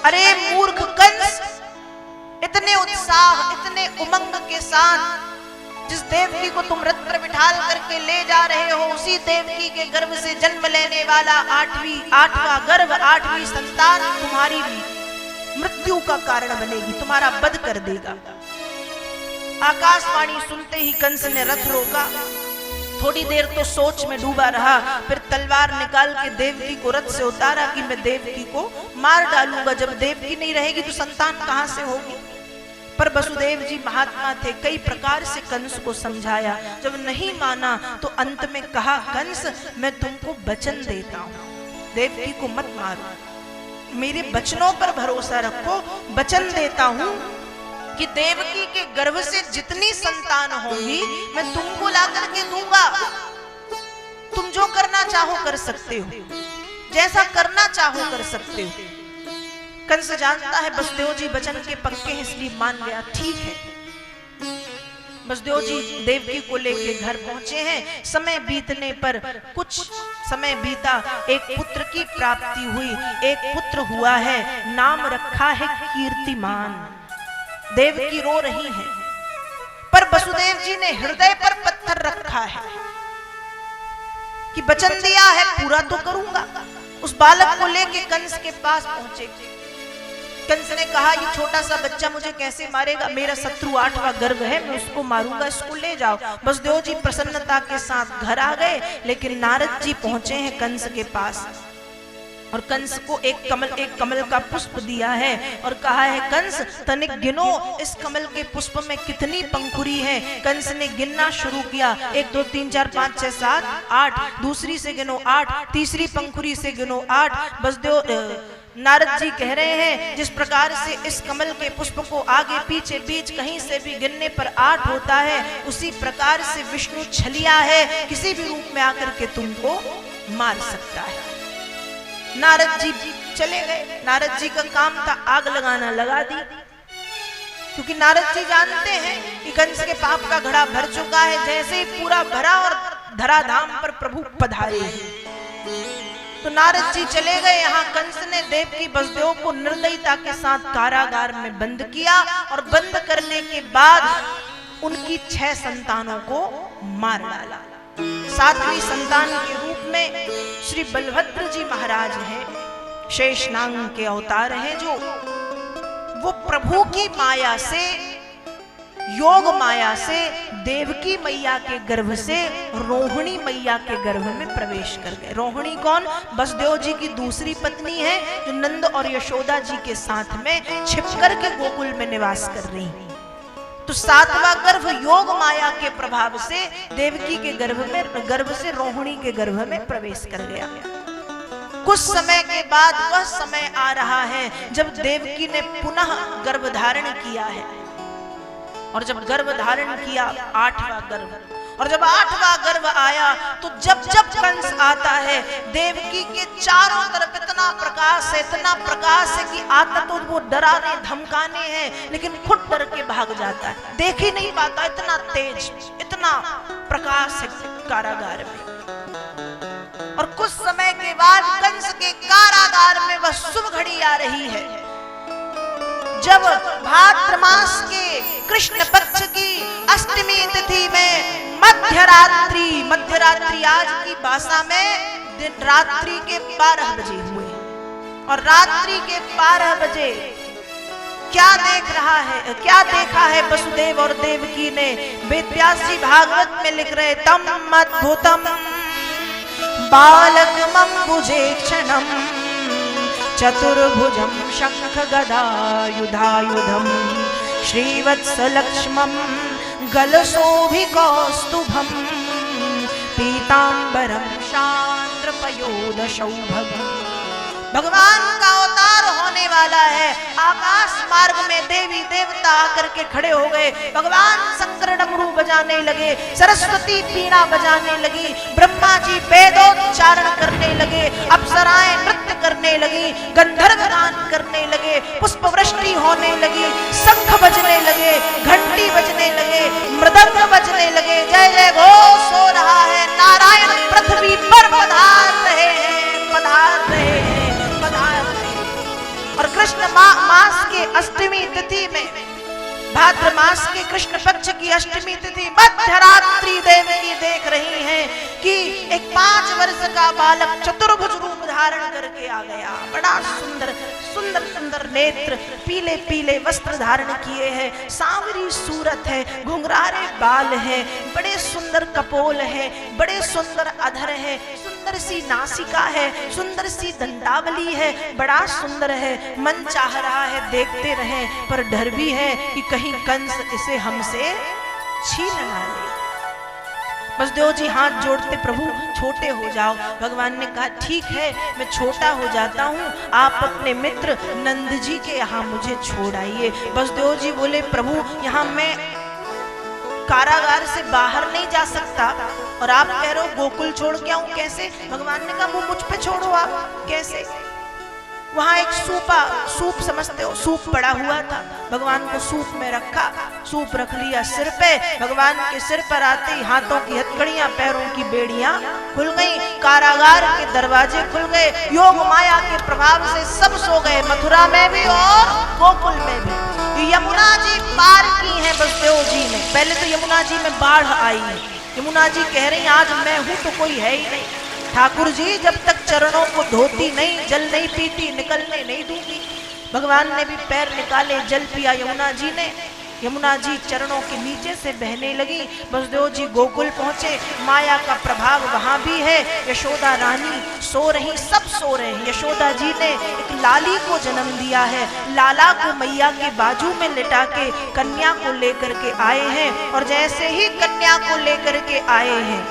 अरे मूर्ख कंस, इतने उत्साह इतने उमंग के साथ जिस देवकी को तुम रथ पर बिठाल करके ले जा रहे हो, उसी देवकी के गर्भ से जन्म लेने वाला आठवां गर्भ, आठवीं संतान तुम्हारी मृत्यु का कारण बनेगी, तुम्हारा वध कर देगा। आकाशवाणी सुनते ही कंस ने रथ रोका। थोड़ी देर तो सोच में डूबा रहा, फिर तलवार निकाल के देवकी को रथ से उतारा कि मैं देवकी को मार डालूंगा। जब देवकी नहीं रहेगी तो संतान कहां से होगी। पर वसुदेव जी महात्मा थे, कई प्रकार से कंस को समझाया। जब नहीं माना तो अंत में कहा, कंस मैं तुमको वचन देता हूं, देवकी को मत मारो, मेरे वचनों पर भरोसा रखो। वचन देता हूं कि देवकी के गर्भ से जितनी संतान होगी मैं तुमको ला करके दूंगा। तुम जो करना चाहो कर सकते हो, जैसा करना चाहो कर सकते हो। कंस जानता है वसुदेव जी वचन के पक्के हैं, इसलिए मान गया। ठीक है, वसुदेव जी देवकी को लेके घर पहुंचे हैं। समय बीतने पर कुछ समय बीता, एक पुत्र की प्राप्ति हुई। एक पुत्र हुआ है, नाम रखा है कीर्तिमान। देवकी रो रही है, पर वसुदेव जी ने हृदय पर पत्थर रखा है कि वचन दिया है पूरा तो करूंगा। उस बालक को लेके कंस के पास पहुंचे। कंस ने कहा, ये छोटा सा बच्चा मुझे कैसे मारेगा, मेरा शत्रु आठवां गर्भ है, मैं उसको मारूंगा, इसको ले जाओ। वसुदेव जी प्रसन्नता के साथ घर आ गए, लेकिन नारद जी पहुंचे हैं कंस के पास और कंस को एक कमल का पुष्प दिया है और कहा है, कंस तनिक गिनो इस कमल के पुष्प में कितनी पंखुड़ी है। कंस ने गिनना शुरू किया, 1 2 3 4 5 6 7 8, दूसरी से गिनो 8, तीसरी पंखुड़ी से गिनो 8। वसुदेव नारद जी कह रहे हैं, जिस प्रकार से इस कमल के पुष्प को आगे पीछे बीच कहीं से भी गिनने पर 8 होता है, उसी प्रकार से विष्णु छलिया है, किसी भी रूप में आकर के तुमको मार सकता है। नारद जी चले गए। नारद जी का काम था आग लगाना, लगा दी, क्योंकि नारद जी जानते हैं कि कंस के पाप का घड़ा भर चुका है। जैसे ही पूरा भरा और धराधाम पर प्रभु पधारे, तो नारद जी चले गए। यहाँ कंस ने देवकी वसुदेव को निर्दयता के साथ कारागार में बंद किया और बंद करने के बाद उनकी 6 संतानों को मार डाला। 7वीं संतान के रूप में श्री बलभद्र जी महाराज हैं, शेषनाग के अवतार हैं, जो वो प्रभु की माया से, योग माया से देवकी मैया के गर्भ से रोहिणी मैया के गर्भ में प्रवेश कर गए। रोहिणी कौन? वसुदेव जी की दूसरी पत्नी है, जो नंद और यशोदा जी के साथ में छिपकर के गोकुल में निवास कर रही। तो 7वां गर्भ योग माया के प्रभाव से देवकी के गर्भ से रोहिणी के गर्भ में प्रवेश कर गया। कुछ समय के बाद वह समय आ रहा है जब देवकी ने पुनः गर्भ धारण किया है, और जब गर्भ धारण किया 8वां गर्भ, और जब 8वां गर्भ आया तो जब जब कंस आता है, देवकी के चारों तरफ इतना प्रकाश है कि आता तो वो डराने धमकाने हैं, लेकिन खुद डर के भाग जाता है, देख ही नहीं पाता, इतना तेज, इतना प्रकाश है कारागार में। और कुछ समय के बाद कंस के कारागार में वह शुभ घड़ी आ रही है, जब भाद्र मास के कृष्ण पक्ष की अष्टमी तिथि में मध्यरात्रि आज की भाषा में दिन रात्रि के 12 बजे हुए। और रात्रि के 12 बजे क्या देखा है वसुदेव और देवकी ने? वेदव्यास जी भागवत में लिख रहे, तम अद्भुतम बालकमं भुजेक्षणं चतुर्भुजं शंख गदायुधायुधं श्रीवत्सलक्ष्मं गलशोभिकौस्तुभं पीतांबरं शांद्रपयोदशौभगम्। भगवान का अवतार होने वाला है। आकाश मार्ग में देवी देवता आकर के खड़े हो गए। भगवान शंकर डमरू बजाने लगे, सरस्वती पीड़ा बजाने लगी, ब्रह्मा जी वेदोच्चारण करने लगे, अप्सराएं नृत्य करने लगी, गंधर्व गान करने लगे, पुष्प वृष्टि होने लगी, शंख बजने लगे, घंटी बजने लगे, मृदंग बजने लगे, जय जय घोष हो रहा है। नारायण पृथ्वी पर पधार रहे हैं, पधार रहे हैं, पधार रहे हैं। और कृष्ण कृष्ण मास के अष्टमी तिथि में, भाद्र मास के कृष्ण पक्ष की अष्टमी तिथि मध्यरात्रि देवकी देख रही हैं कि एक 5 वर्ष का बालक चतुर्भुज रूप धारण करके आ गया। बड़ा सुंदर सुंदर सुंदर नेत्र, पीले पीले वस्त्र धारण किए हैं, सांवरी सूरत है, घुंघरारे बाल है, बड़े सुंदर कपोल है, बड़े सुंदर अधर है, सुंदर सी नासिका है, सुंदर सी दंडावली है, बड़ा सुंदर है। मन चाह रहा है देखते रहें, पर डर भी है कि कहीं कंस इसे हमसे छीन ना ले। वसुदेव जी हाथ जोड़ते, प्रभु छोटे हो जाओ। भगवान ने कहा ठीक है, मैं छोटा हो जाता हूँ, आप अपने मित्र नंद जी के यहाँ मुझे छोड़ आइए। वसुदेव जी बोले प्रभु यहाँ मैं कारागार से बाहर नहीं जा सकता और आप कह रहे हो गोकुल छोड़ के आऊं, कैसे? भगवान ने कहा वो मुझ पे छोड़ो, आप कैसे? वहां एक सूप समझते हो, सूप पड़ा हुआ था, भगवान को सूप में रखा, सूप रख लिया सिर पे, भगवान के सिर पर आते ही हाथों की हथकड़ियां, पैरों की बेड़ियां खुल गई, कारागार के दरवाजे खुल गए, योग माया के प्रभाव से सब सो गए, मथुरा में भी और गोकुल में भी। यमुना जी पार की है वसुदेव जी ने। पहले तो यमुना जी में बाढ़ आई है, यमुना जी कह रही आज मैं हूं तो कोई है ही नहीं, ठाकुर जी जब तक चरणों को धोती नहीं, जल नहीं पीती, निकलने नहीं दूंगी। भगवान ने भी पैर निकाले, जल पिया यमुना जी ने, यमुना जी चरणों के नीचे से बहने लगी। वसुदेव जी गोकुल पहुंचे, माया का प्रभाव वहां भी है, यशोदा रानी सो रही, सब सो रहे हैं। यशोदा जी ने एक लाली को जन्म दिया है, लाला को मैया के बाजू में लिटा के कन्या को लेकर के आए हैं, और जैसे ही कन्या को लेकर के आए हैं,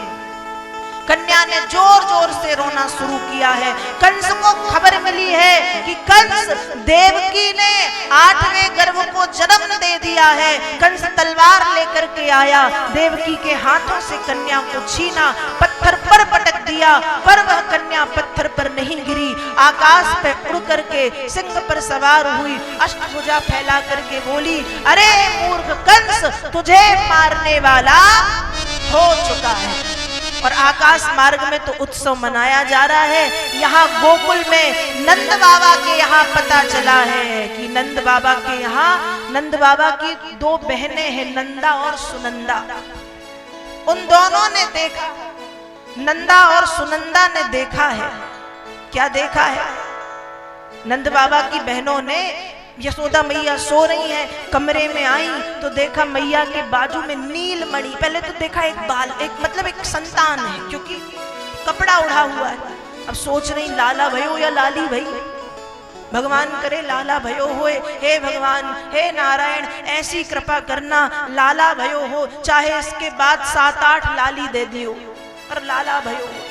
कन्या ने जोर जोर से रोना शुरू किया है। कंस को खबर मिली है कि कंस देवकी ने 8वें गर्भ को जन्म दे दिया है। कंस तलवार लेकर के आया, देवकी के हाथों से कन्या को छीना, पत्थर पर पटक दिया, पर वह कन्या पत्थर पर नहीं गिरी, आकाश पे उड़ करके सिंह पर सवार हुई, अष्टभुजा फैला करके बोली, अरे मूर्ख कंस, तुझे मारने वाला हो चुका है। और आकाश मार्ग में तो उत्सव मनाया जा रहा है। यहाँ गोकुल में नंद बाबा के यहाँ पता चला है कि नंद बाबा के यहाँ, नंद बाबा की 2 बहनें हैं, नंदा और सुनंदा। उन दोनों ने देखा, नंदा और सुनंदा ने देखा है। क्या देखा है? नंद बाबा की बहनों ने, यशोदा मैया सो रही है, कमरे में आई तो देखा मैया के बाजू में नीलमणि, पहले तो देखा एक बाल, एक मतलब एक संतान है, क्योंकि कपड़ा उड़ा हुआ है। अब सोच रही लाला भयो या लाली भई, भगवान करे लाला भयो होए, हे भगवान, हे नारायण, ऐसी कृपा करना लाला भयो हो, चाहे इसके बाद 7-8 लाली दे दियो, और लाला भयो हो,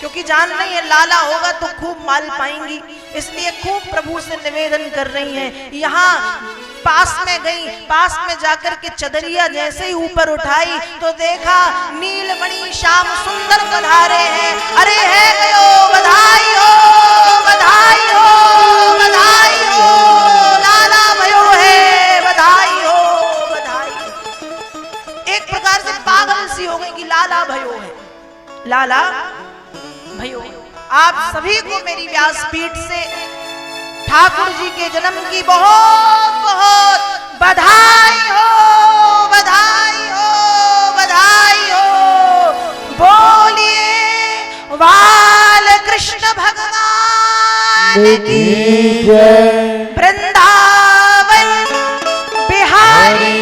क्योंकि जान रही है लाला होगा तो खूब माल पाएंगी, इसलिए खूब प्रभु से निवेदन कर रही हैं। यहाँ पास में गई, पास में जाकर के चदरिया जैसे ही ऊपर उठाई तो देखा नीलमणि श्याम सुंदर पधारे हैं। अरे है गयो, बधाई हो, बधाई हो, बधाई हो, लाला भयो है, बधाई हो, बधाई हो। एक प्रकार से पागल सी हो गई कि लाला भयो है, लाला भयो। आप सभी को मेरी व्यासपीठ से ठाकुर जी के जन्म की बहुत बहुत बधाई हो, बधाई हो, बधाई हो। बोलिए बाल कृष्ण भगवान की जय, वृंदावन बिहारी